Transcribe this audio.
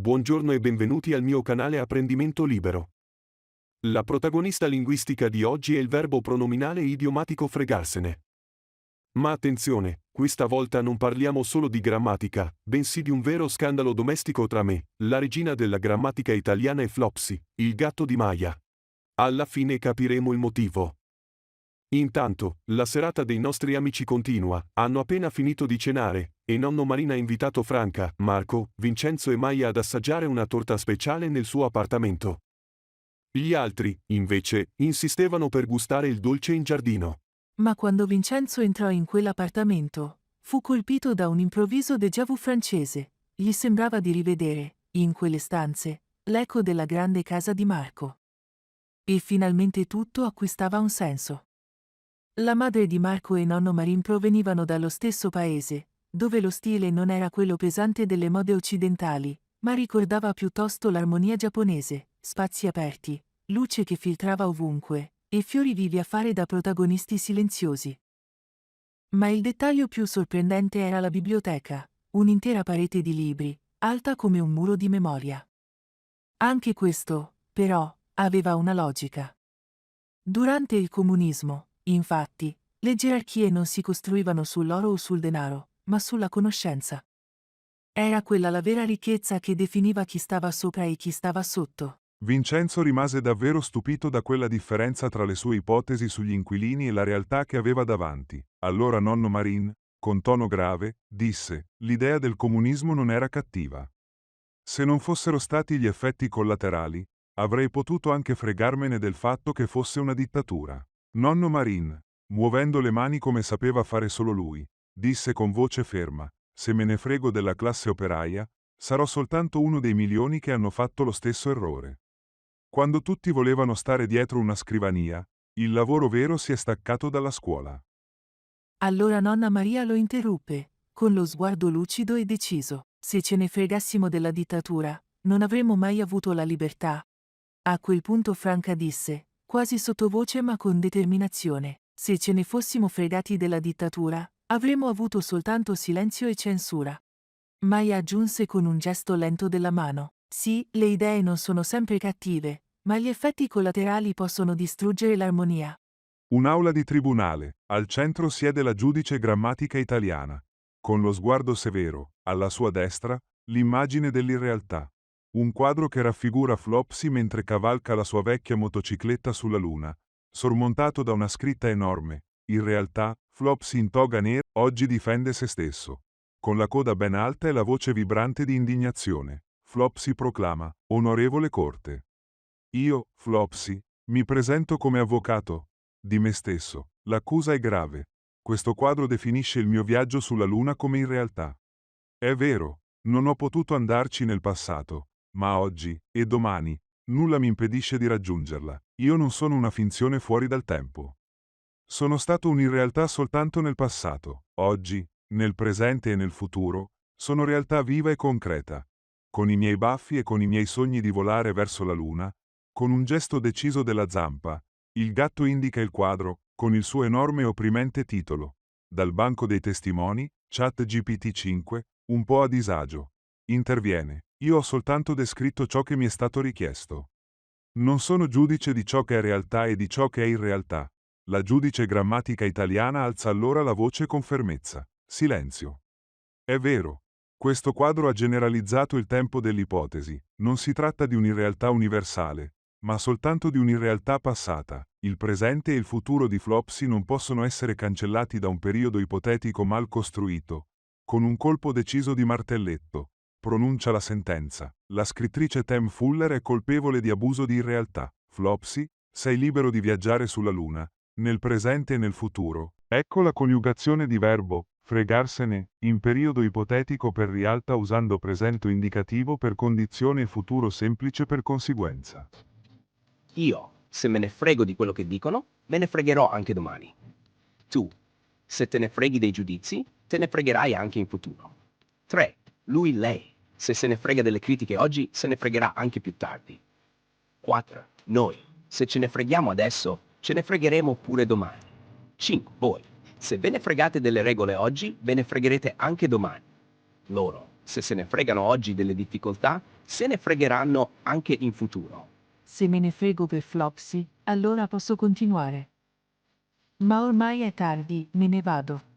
Buongiorno e benvenuti al mio canale Apprendimento Libero. La protagonista linguistica di oggi è il verbo pronominale idiomatico fregarsene. Ma attenzione, questa volta non parliamo solo di grammatica, bensì di un vero scandalo domestico tra me, la regina della grammatica italiana e Flopsy, il gatto di Maya. Alla fine capiremo il motivo. Intanto, la serata dei nostri amici continua, hanno appena finito di cenare, e nonno Marina ha invitato Franca, Marco, Vincenzo e Maya ad assaggiare una torta speciale nel suo appartamento. Gli altri, invece, insistevano per gustare il dolce in giardino. Ma quando Vincenzo entrò in quell'appartamento, fu colpito da un improvviso déjà vu francese. Gli sembrava di rivedere, in quelle stanze, l'eco della grande casa di Marco. E finalmente tutto acquistava un senso. La madre di Marco e nonno Marin provenivano dallo stesso paese, dove lo stile non era quello pesante delle mode occidentali, ma ricordava piuttosto l'armonia giapponese, spazi aperti, luce che filtrava ovunque, e fiori vivi a fare da protagonisti silenziosi. Ma il dettaglio più sorprendente era la biblioteca, un'intera parete di libri, alta come un muro di memoria. Anche questo, però, aveva una logica. Durante il comunismo, infatti, le gerarchie non si costruivano sull'oro o sul denaro, ma sulla conoscenza. Era quella la vera ricchezza che definiva chi stava sopra e chi stava sotto. Vincenzo rimase davvero stupito da quella differenza tra le sue ipotesi sugli inquilini e la realtà che aveva davanti. Allora nonno Marin, con tono grave, disse: l'idea del comunismo non era cattiva. Se non fossero stati gli effetti collaterali, avrei potuto anche fregarmene del fatto che fosse una dittatura. Nonno Marin, muovendo le mani come sapeva fare solo lui, disse con voce ferma: se me ne frego della classe operaia, sarò soltanto uno dei milioni che hanno fatto lo stesso errore. Quando tutti volevano stare dietro una scrivania, il lavoro vero si è staccato dalla scuola. Allora nonna Maria lo interruppe, con lo sguardo lucido e deciso. Se ce ne fregassimo della dittatura, non avremmo mai avuto la libertà. A quel punto Franca disse, quasi sottovoce ma con determinazione, se ce ne fossimo fregati della dittatura, avremmo avuto soltanto silenzio e censura. Maya aggiunse con un gesto lento della mano, sì, le idee non sono sempre cattive, ma gli effetti collaterali possono distruggere l'armonia. Un'aula di tribunale, al centro siede la giudice grammatica italiana. Con lo sguardo severo, alla sua destra, l'immagine dell'irrealtà. Un quadro che raffigura Flopsy mentre cavalca la sua vecchia motocicletta sulla luna, sormontato da una scritta enorme. In realtà, Flopsy in toga nera oggi difende se stesso. Con la coda ben alta e la voce vibrante di indignazione, Flopsy proclama: Onorevole Corte. Io, Flopsy, mi presento come avvocato di me stesso. L'accusa è grave. Questo quadro definisce il mio viaggio sulla Luna come in realtà. È vero, non ho potuto andarci nel passato, ma oggi, e domani, nulla mi impedisce di raggiungerla. Io non sono una finzione fuori dal tempo. Sono stato un'irrealtà soltanto nel passato. Oggi, nel presente e nel futuro, sono realtà viva e concreta. Con i miei baffi e con i miei sogni di volare verso la Luna, con un gesto deciso della zampa, il gatto indica il quadro, con il suo enorme e opprimente titolo. Dal banco dei testimoni, ChatGPT 5, un po' a disagio. Interviene. Io ho soltanto descritto ciò che mi è stato richiesto. Non sono giudice di ciò che è realtà e di ciò che è irrealtà. La giudice grammatica italiana alza allora la voce con fermezza. Silenzio. È vero. Questo quadro ha generalizzato il tempo dell'ipotesi. Non si tratta di un'irrealtà universale, ma soltanto di un'irrealtà passata. Il presente e il futuro di Flopsy non possono essere cancellati da un periodo ipotetico mal costruito. Con un colpo deciso di martelletto, pronuncia la sentenza. La scrittrice Tem Fuller è colpevole di abuso di irrealtà. Flopsy, sei libero di viaggiare sulla Luna, nel presente e nel futuro. Ecco la coniugazione di verbo, fregarsene, in periodo ipotetico per realtà usando presente indicativo per condizione e futuro semplice per conseguenza. Io, se me ne frego di quello che dicono, me ne fregherò anche domani. Tu, se te ne freghi dei giudizi, te ne fregherai anche in futuro. 3. Lui, lei, se ne frega delle critiche oggi, se ne fregherà anche più tardi. 4. Noi, se ce ne freghiamo adesso, ce ne fregheremo pure domani. 5. Voi, se ve ne fregate delle regole oggi, ve ne fregherete anche domani. Loro, Se se ne fregano oggi delle difficoltà, se ne fregheranno anche in futuro. Se me ne frego per Flopsy, allora posso continuare. Ma ormai è tardi, me ne vado.